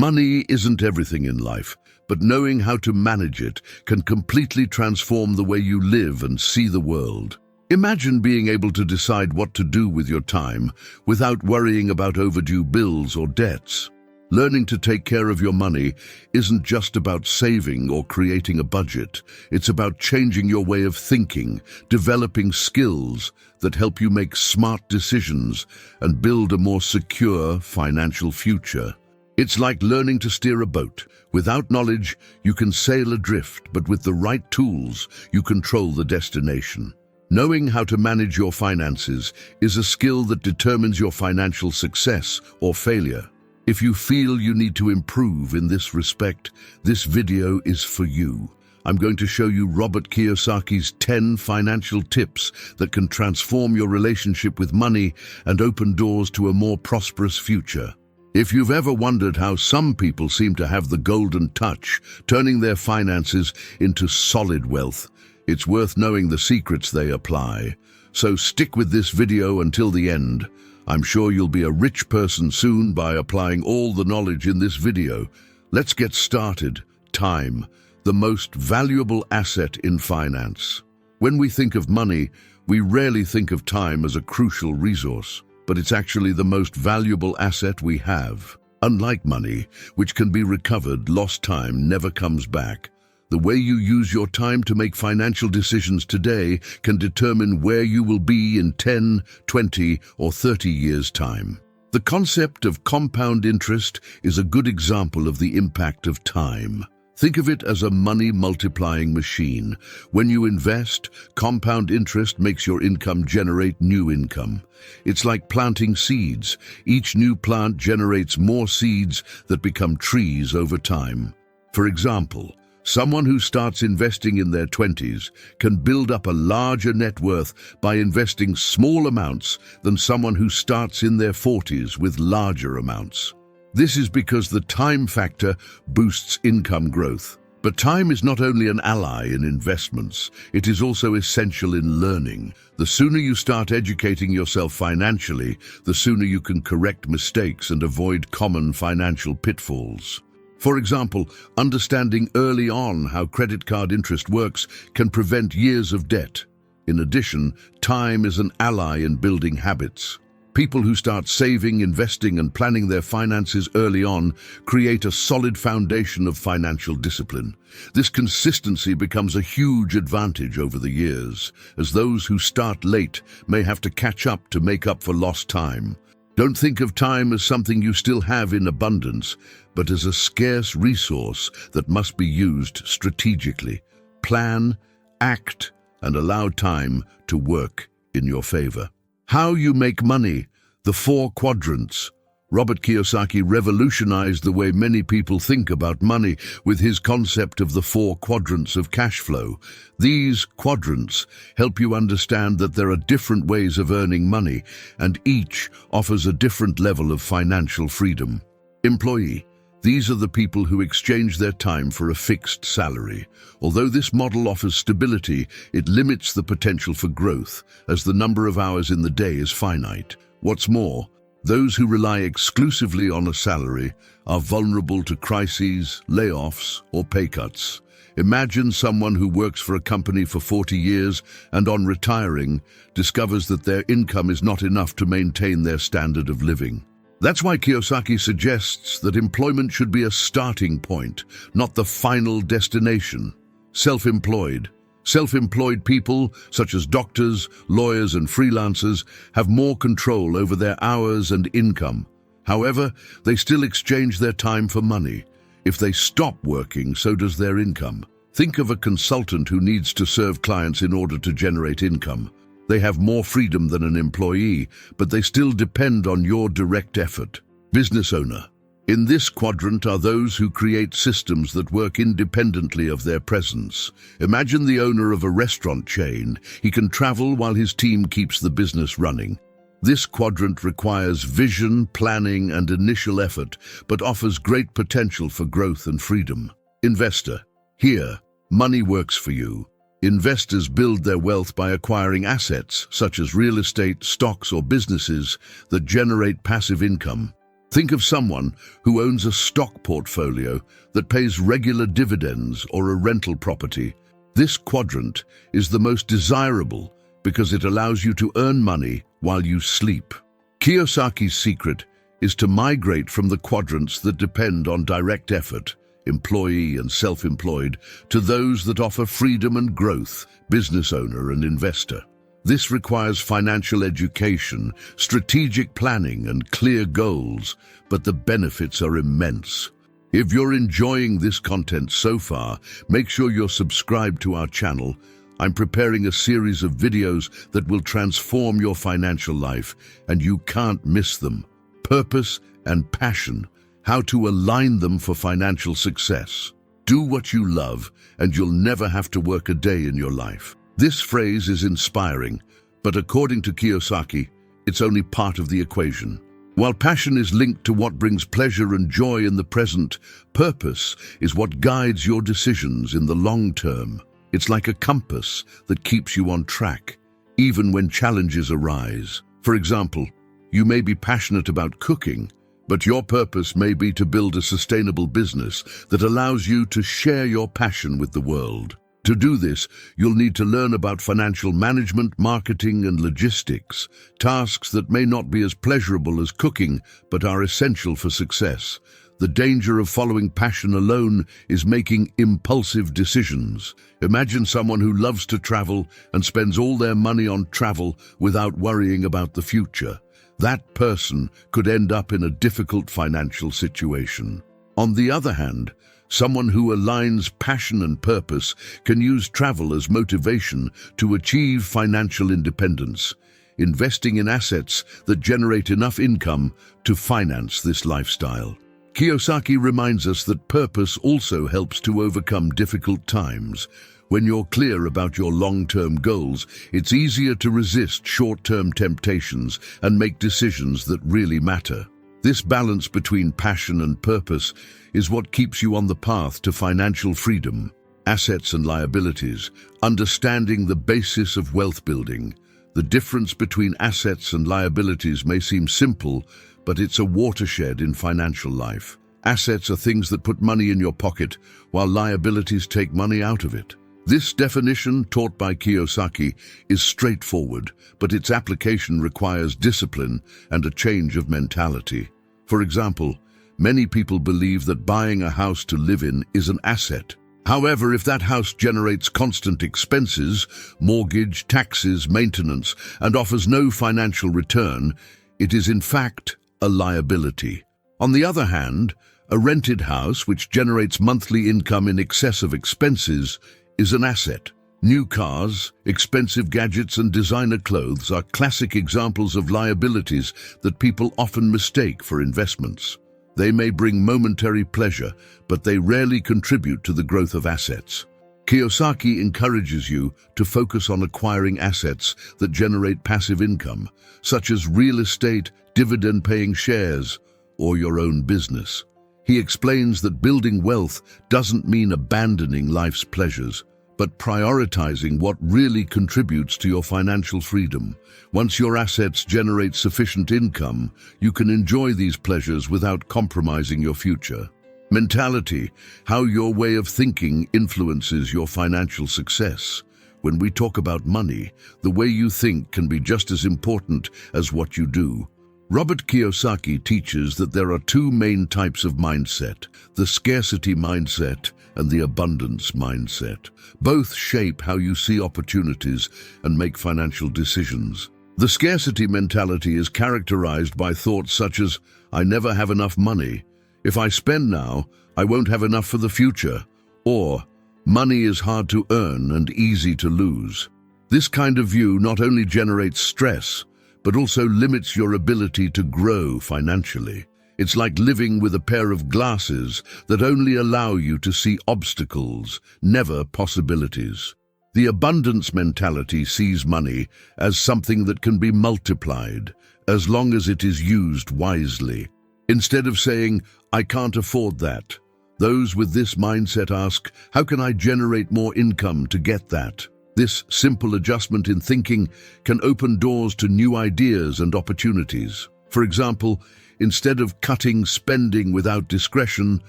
Money isn't everything in life, but knowing how to manage it can completely transform the way you live and see the world. Imagine being able to decide what to do with your time without worrying about overdue bills or debts. Learning to take care of your money isn't just about saving or creating a budget. It's about changing your way of thinking, developing skills that help you make smart decisions and build a more secure financial future. It's like learning to steer a boat. Without knowledge, you can sail adrift, but with the right tools, you control the destination. Knowing how to manage your finances is a skill that determines your financial success or failure. If you feel you need to improve in this respect, this video is for you. I'm going to show you Robert Kiyosaki's 10 financial tips that can transform your relationship with money and open doors to a more prosperous future. If you've ever wondered how some people seem to have the golden touch, turning their finances into solid wealth, it's worth knowing the secrets they apply. So stick with this video until the end. I'm sure you'll be a rich person soon by applying all the knowledge in this video. Let's get started. Time, the most valuable asset in finance. When we think of money, we rarely think of time as a crucial resource, but it's actually the most valuable asset we have. Unlike money, which can be recovered, lost time never comes back. The way you use your time to make financial decisions today can determine where you will be in 10, 20, or 30 years' time. The concept of compound interest is a good example of the impact of time. Think of it as a money-multiplying machine. When you invest, compound interest makes your income generate new income. It's like planting seeds. Each new plant generates more seeds that become trees over time. For example, someone who starts investing in their 20s can build up a larger net worth by investing small amounts than someone who starts in their 40s with larger amounts. This is because the time factor boosts income growth. But time is not only an ally in investments, it is also essential in learning. The sooner you start educating yourself financially, the sooner you can correct mistakes and avoid common financial pitfalls. For example, understanding early on how credit card interest works can prevent years of debt. In addition, time is an ally in building habits. People who start saving, investing, and planning their finances early on create a solid foundation of financial discipline. This consistency becomes a huge advantage over the years, as those who start late may have to catch up to make up for lost time. Don't think of time as something you still have in abundance, but as a scarce resource that must be used strategically. Plan, act, and allow time to work in your favor. How you make money, the 4 quadrants. Robert Kiyosaki revolutionized the way many people think about money with his concept of the 4 quadrants of cash flow. These quadrants help you understand that there are different ways of earning money, and each offers a different level of financial freedom. Employee. These are the people who exchange their time for a fixed salary. Although this model offers stability, it limits the potential for growth, as the number of hours in the day is finite. What's more, those who rely exclusively on a salary are vulnerable to crises, layoffs, or pay cuts. Imagine someone who works for a company for 40 years and on retiring discovers that their income is not enough to maintain their standard of living. That's why Kiyosaki suggests that employment should be a starting point, not the final destination. Self-employed. Self-employed people, such as doctors, lawyers, and freelancers, have more control over their hours and income. However, they still exchange their time for money. If they stop working, so does their income. Think of a consultant who needs to serve clients in order to generate income. They have more freedom than an employee, but they still depend on your direct effort. Business owner. In this quadrant are those who create systems that work independently of their presence. Imagine the owner of a restaurant chain. He can travel while his team keeps the business running. This quadrant requires vision, planning, and initial effort, but offers great potential for growth and freedom. Investor. Here, money works for you. Investors build their wealth by acquiring assets, such as real estate, stocks, or businesses that generate passive income. Think of someone who owns a stock portfolio that pays regular dividends or a rental property. This quadrant is the most desirable because it allows you to earn money while you sleep. Kiyosaki's secret is to migrate from the quadrants that depend on direct effort, employee and self-employed, to those that offer freedom and growth, business owner and investor. This requires financial education, strategic planning, and clear goals, but the benefits are immense. If you're enjoying this content so far, make sure you're subscribed to our channel. I'm preparing a series of videos that will transform your financial life, and you can't miss them. Purpose and passion, how to align them for financial success. Do what you love, and you'll never have to work a day in your life. This phrase is inspiring, but according to Kiyosaki, it's only part of the equation. While passion is linked to what brings pleasure and joy in the present, purpose is what guides your decisions in the long term. It's like a compass that keeps you on track, even when challenges arise. For example, you may be passionate about cooking, but your purpose may be to build a sustainable business that allows you to share your passion with the world. To do this, you'll need to learn about financial management, marketing, and logistics, tasks that may not be as pleasurable as cooking, but are essential for success. The danger of following passion alone is making impulsive decisions. Imagine someone who loves to travel and spends all their money on travel without worrying about the future. That person could end up in a difficult financial situation. On the other hand, someone who aligns passion and purpose can use travel as motivation to achieve financial independence, investing in assets that generate enough income to finance this lifestyle. Kiyosaki reminds us that purpose also helps to overcome difficult times. When you're clear about your long-term goals, it's easier to resist short-term temptations and make decisions that really matter. This balance between passion and purpose is what keeps you on the path to financial freedom. Assets and liabilities, understanding the basis of wealth building. The difference between assets and liabilities may seem simple, but it's a watershed in financial life. Assets are things that put money in your pocket, while liabilities take money out of it. This definition, taught by Kiyosaki, is straightforward, but its application requires discipline and a change of mentality. For example, many people believe that buying a house to live in is an asset. However, if that house generates constant expenses, mortgage, taxes, maintenance, and offers no financial return, it is in fact a liability. On the other hand, a rented house which generates monthly income in excess of expenses is an asset. New cars, expensive gadgets, and designer clothes are classic examples of liabilities that people often mistake for investments. They may bring momentary pleasure, but they rarely contribute to the growth of assets. Kiyosaki encourages you to focus on acquiring assets that generate passive income, such as real estate, dividend-paying shares, or your own business. He explains that building wealth doesn't mean abandoning life's pleasures, but prioritizing what really contributes to your financial freedom. Once your assets generate sufficient income, you can enjoy these pleasures without compromising your future. Mentality, how your way of thinking influences your financial success. When we talk about money, the way you think can be just as important as what you do. Robert Kiyosaki teaches that there are two main types of mindset, the scarcity mindset and the abundance mindset. Both shape how you see opportunities and make financial decisions. The scarcity mentality is characterized by thoughts such as, "I never have enough money," "If I spend now, I won't have enough for the future," or "Money is hard to earn and easy to lose." This kind of view not only generates stress, but also limits your ability to grow financially. It's like living with a pair of glasses that only allow you to see obstacles, never possibilities. The abundance mentality sees money as something that can be multiplied, as long as it is used wisely. Instead of saying, "I can't afford that," those with this mindset ask, "How can I generate more income to get that?" This simple adjustment in thinking can open doors to new ideas and opportunities. For example, Instead of cutting spending without discretion,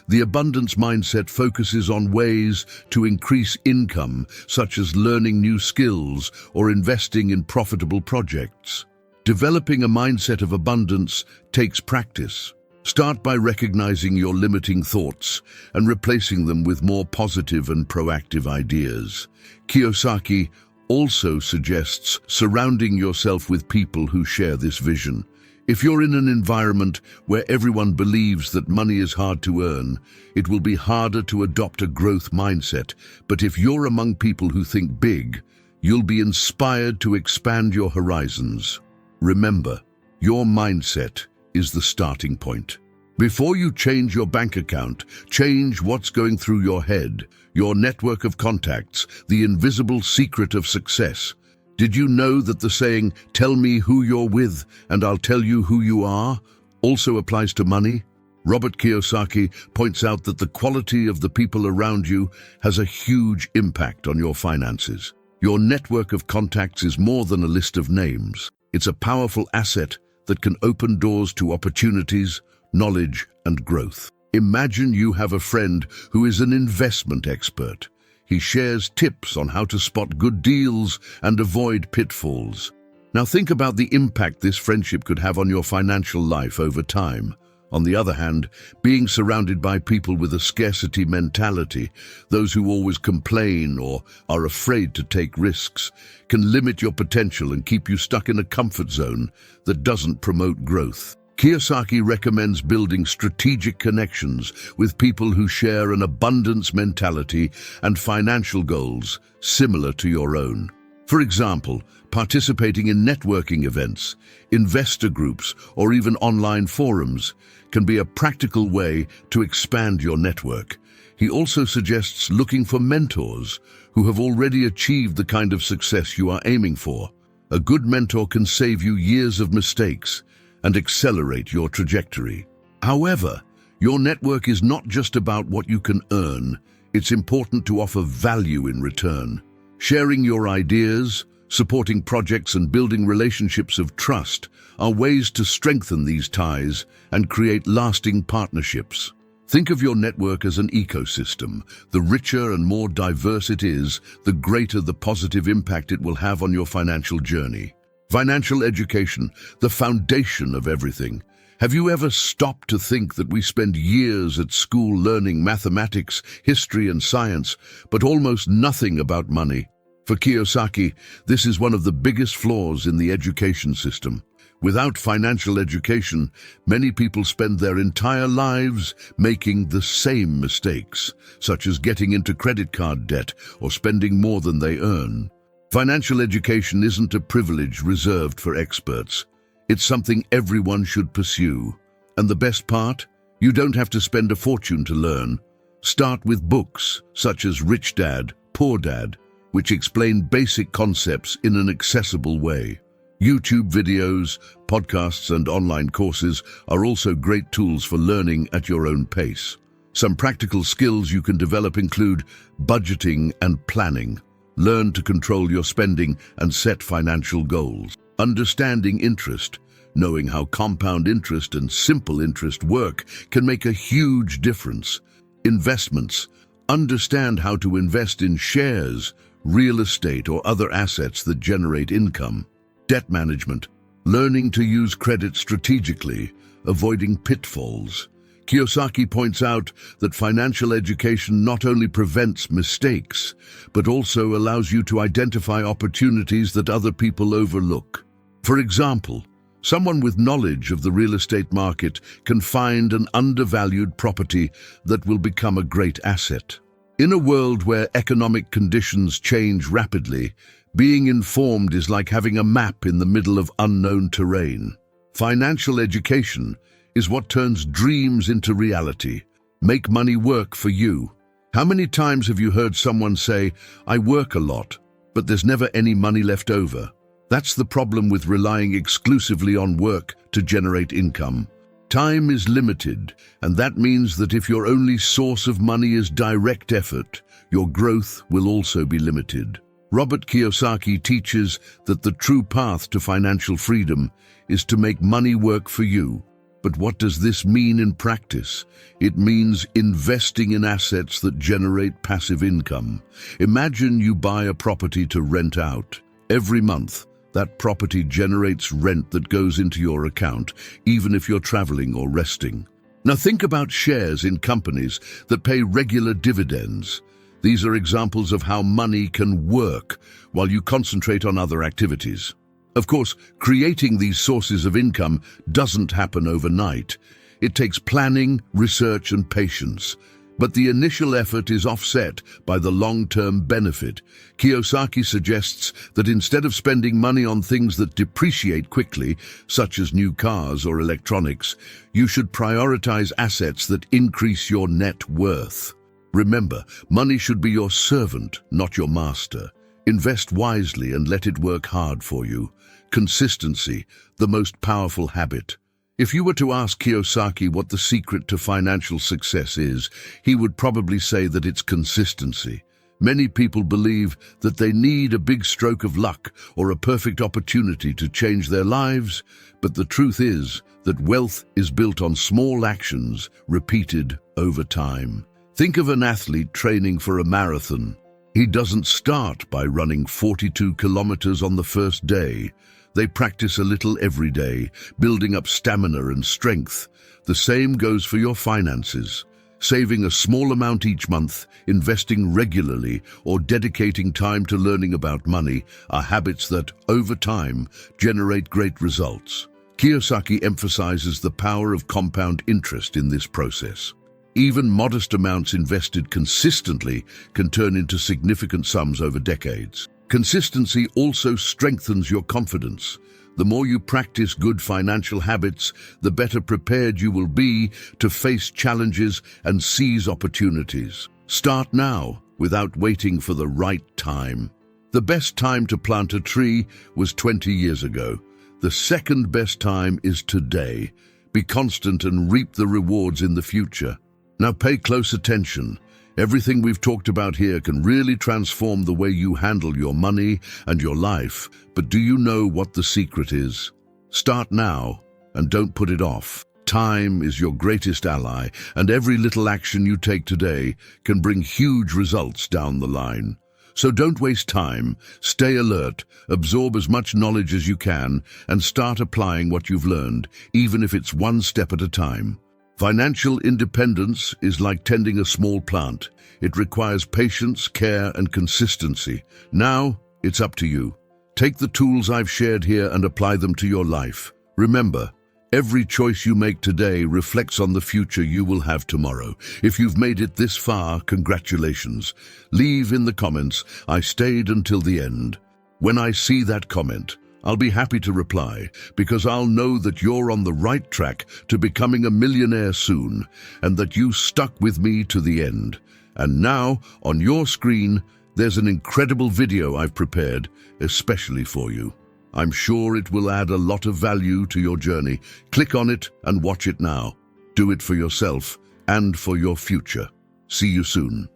the abundance mindset focuses on ways to increase income, such as learning new skills or investing in profitable projects. Developing a mindset of abundance takes practice. Start by recognizing your limiting thoughts and replacing them with more positive and proactive ideas. Kiyosaki also suggests surrounding yourself with people who share this vision. If you're in an environment where everyone believes that money is hard to earn, it will be harder to adopt a growth mindset. But if you're among people who think big, you'll be inspired to expand your horizons. Remember, your mindset is the starting point. Before you change your bank account, change what's going through your head, your network of contacts, the invisible secret of success. Did you know that the saying, "Tell me who you're with and I'll tell you who you are," also applies to money? Robert Kiyosaki points out that the quality of the people around you has a huge impact on your finances. Your network of contacts is more than a list of names. It's a powerful asset that can open doors to opportunities, knowledge, and growth. Imagine you have a friend who is an investment expert. He shares tips on how to spot good deals and avoid pitfalls. Now think about the impact this friendship could have on your financial life over time. On the other hand, being surrounded by people with a scarcity mentality, those who always complain or are afraid to take risks, can limit your potential and keep you stuck in a comfort zone that doesn't promote growth. Kiyosaki recommends building strategic connections with people who share an abundance mentality and financial goals similar to your own. For example, participating in networking events, investor groups, or even online forums can be a practical way to expand your network. He also suggests looking for mentors who have already achieved the kind of success you are aiming for. A good mentor can save you years of mistakes and accelerate your trajectory. However, your network is not just about what you can earn. It's important to offer value in return. Sharing your ideas, supporting projects, and building relationships of trust are ways to strengthen these ties and create lasting partnerships. Think of your network as an ecosystem. The richer and more diverse it is, the greater the positive impact it will have on your financial journey. Financial education, the foundation of everything. Have you ever stopped to think that we spend years at school learning mathematics, history, and science, but almost nothing about money? For Kiyosaki, this is one of the biggest flaws in the education system. Without financial education, many people spend their entire lives making the same mistakes, such as getting into credit card debt or spending more than they earn. Financial education isn't a privilege reserved for experts. It's something everyone should pursue. And the best part? You don't have to spend a fortune to learn. Start with books such as Rich Dad, Poor Dad, which explain basic concepts in an accessible way. YouTube videos, podcasts, and online courses are also great tools for learning at your own pace. Some practical skills you can develop include budgeting and planning. Learn to control your spending and set financial goals. Understanding interest. Knowing how compound interest and simple interest work can make a huge difference. Investments. Understand how to invest in shares, real estate, or other assets that generate income. Debt management. Learning to use credit strategically, avoiding pitfalls. Kiyosaki points out that financial education not only prevents mistakes, but also allows you to identify opportunities that other people overlook. For example, someone with knowledge of the real estate market can find an undervalued property that will become a great asset. In a world where economic conditions change rapidly, being informed is like having a map in the middle of unknown terrain. Financial education is what turns dreams into reality. Make money work for you. How many times have you heard someone say, "I work a lot, but there's never any money left over"? That's the problem with relying exclusively on work to generate income. Time is limited, and that means that if your only source of money is direct effort, your growth will also be limited. Robert Kiyosaki teaches that the true path to financial freedom is to make money work for you. But what does this mean in practice? It means investing in assets that generate passive income. Imagine you buy a property to rent out. Every month, that property generates rent that goes into your account, even if you're traveling or resting. Now think about shares in companies that pay regular dividends. These are examples of how money can work while you concentrate on other activities. Of course, creating these sources of income doesn't happen overnight. It takes planning, research, and patience. But the initial effort is offset by the long-term benefit. Kiyosaki suggests that instead of spending money on things that depreciate quickly, such as new cars or electronics, you should prioritize assets that increase your net worth. Remember, money should be your servant, not your master. Invest wisely and let it work hard for you. Consistency, the most powerful habit. If you were to ask Kiyosaki what the secret to financial success is, he would probably say that it's consistency. Many people believe that they need a big stroke of luck or a perfect opportunity to change their lives, but the truth is that wealth is built on small actions repeated over time. Think of an athlete training for a marathon. He doesn't start by running 42 kilometers on the first day. They practice a little every day, building up stamina and strength. The same goes for your finances. Saving a small amount each month, investing regularly, or dedicating time to learning about money are habits that, over time, generate great results. Kiyosaki emphasizes the power of compound interest in this process. Even modest amounts invested consistently can turn into significant sums over decades. Consistency also strengthens your confidence. The more you practice good financial habits, the better prepared you will be to face challenges and seize opportunities. Start now, without waiting for the right time. The best time to plant a tree was 20 years ago. The second best time is today. Be constant and reap the rewards in the future. Now pay close attention. Everything we've talked about here can really transform the way you handle your money and your life. But do you know what the secret is? Start now and don't put it off. Time is your greatest ally, and every little action you take today can bring huge results down the line. So don't waste time, stay alert, absorb as much knowledge as you can, and start applying what you've learned, even if it's one step at a time. Financial independence is like tending a small plant. It requires patience, care, and consistency. Now, it's up to you. Take the tools I've shared here and apply them to your life. Remember, every choice you make today reflects on the future you will have tomorrow. If you've made it this far, congratulations. Leave in the comments, "I stayed until the end." When I see that comment, I'll be happy to reply, because I'll know that you're on the right track to becoming a millionaire soon, and that you stuck with me to the end. And now, on your screen, there's an incredible video I've prepared, especially for you. I'm sure it will add a lot of value to your journey. Click on it and watch it now. Do it for yourself and for your future. See you soon.